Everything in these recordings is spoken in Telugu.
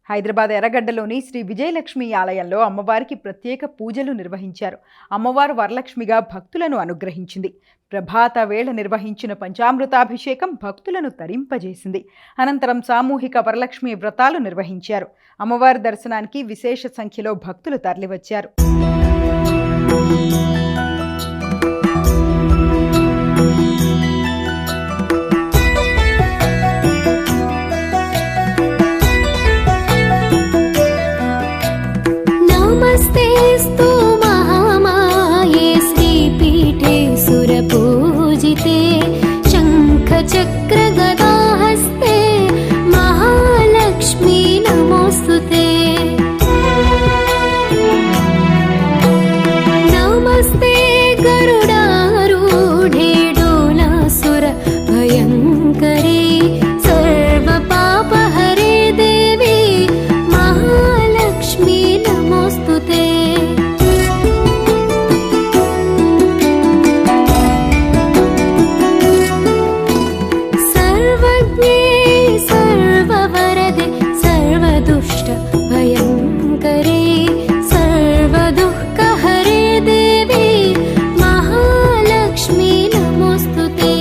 హైదరాబాద్ ఎర్రగడ్డలోని శ్రీ విజయలక్ష్మి ఆలయంలో అమ్మవారికి ప్రత్యేక పూజలు నిర్వహించారు. అమ్మవారు వరలక్ష్మిగా భక్తులను అనుగ్రహించింది. ప్రభాత వేళ నిర్వహించిన పంచామృతాభిషేకం భక్తులను తరింపజేసింది. అనంతరం సామూహిక వరలక్ష్మి వ్రతాలు నిర్వహించారు. అమ్మవారి దర్శనానికి విశేష సంఖ్యలో భక్తులు తరలివచ్చారు. नमस्तेस्तु महामाये श्रीपीठे सुरपूजिते शङ्खचक्रगदाहस्ते महालक्ष्मी नमोऽस्तुते। नमस्ते गरुडारूढे डोलासुरभयङ्करे सर्वपापहरे देवी महालक्ष्मी नमोऽस्तुते। सर्वज्ञे सर्ववरदे सर्वदुष्टभयङ्करे सर्वदुःखहरे देवी महालक्ष्मी नमोऽस्तुते।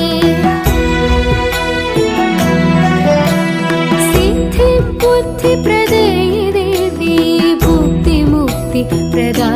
सिद्धिबुद्धिप्रदे देवी भुक्तिमुक्तिप्रदा